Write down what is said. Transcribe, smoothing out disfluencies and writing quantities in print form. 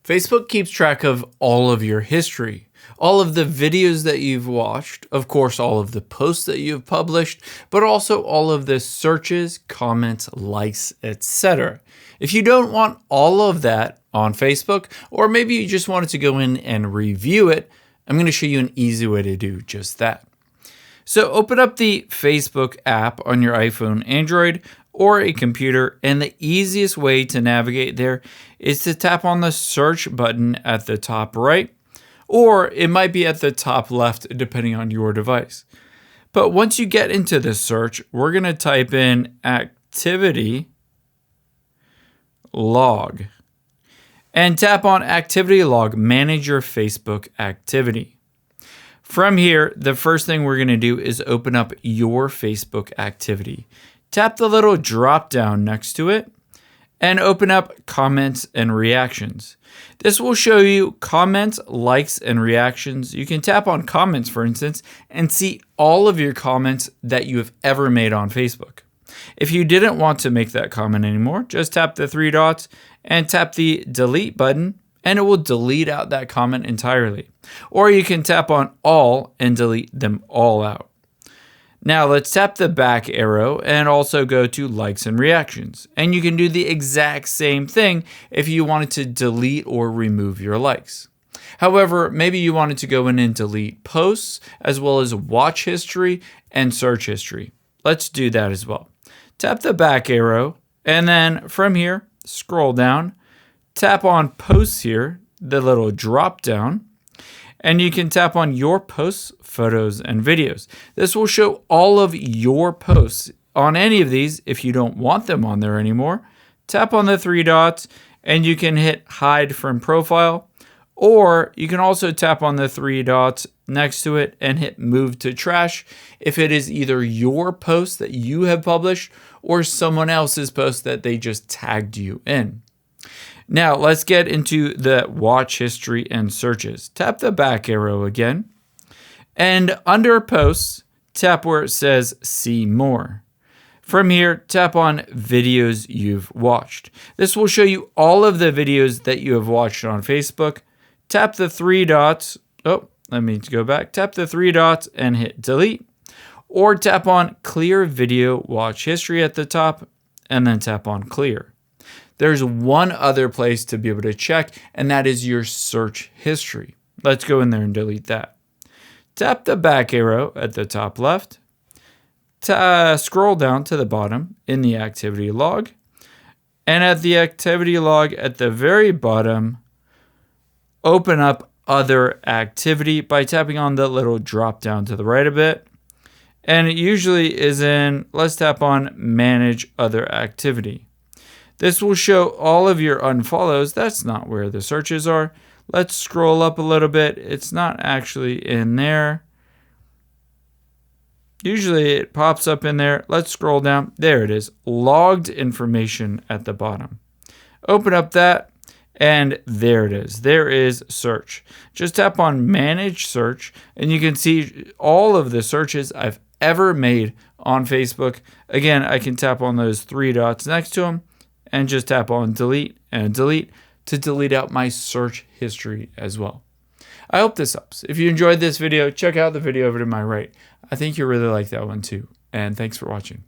Facebook keeps track of all of your history, all of the videos that you've watched, of course, all of the posts that you've published, but also all of the searches, comments, likes, etc. If you don't want all of that on Facebook, or maybe you just wanted to go in and review it, I'm going to show you an easy way to do just that. So open up the Facebook app on your iPhone, Android, or a computer, and the easiest way to navigate there is to tap on the search button at the top right, or it might be at the top left depending on your device. But once you get into the search, we're going to type in activity log and tap on activity log, manage your Facebook activity. From here, the first thing we're going to do is open up your Facebook activity. Tap the little drop down next to it and open up comments and reactions. This will show you comments, likes, and reactions. You can tap on comments, for instance, and see all of your comments that you have ever made on Facebook. If you didn't want to make that comment anymore, just tap the three dots and tap the delete button, and it will delete out that comment entirely. Or you can tap on all and delete them all out. Now let's tap the back arrow and also go to likes and reactions. And you can do the exact same thing if you wanted to delete or remove your likes. However, maybe you wanted to go in and delete posts as well as watch history and search history. Let's do that as well. Tap the back arrow and then from here, scroll down, tap on posts here, the little drop down, and you can tap on your posts, photos, and videos. This will show all of your posts on any of these. If you don't want them on there anymore, tap on the three dots and you can hit hide from profile, or you can also tap on the three dots next to it and hit move to trash if it is either your post that you have published or someone else's post that they just tagged you in. Now let's get into the watch history and searches. Tap the back arrow again, and under posts, tap where it says see more. From here, tap on videos you've watched. This will show you all of the videos that you have watched on Facebook. Tap the three dots. Tap the three dots and hit delete, or tap on clear video watch history at the top and then tap on clear. There's one other place to be able to check, and that is your search history. Let's go in there and delete that. Tap the back arrow at the top left. Scroll down to the bottom in the activity log. And at the activity log at the very bottom, open up other activity by tapping on the little drop down to the right a bit. And it usually is in, let's tap on manage other activity. This will show all of your unfollows. That's not where the searches are. Let's scroll up a little bit. It's not actually in there. Usually it pops up in there. Let's scroll down. There it is. Logged information at the bottom. Open up that and there it is. There is search. Just tap on manage search and you can see all of the searches I've ever made on Facebook. Again, I can tap on those three dots next to them and just tap on delete and delete to delete out my search history as well. I hope this helps. If you enjoyed this video, check out the video over to my right. I think you'll really like that one too. And thanks for watching.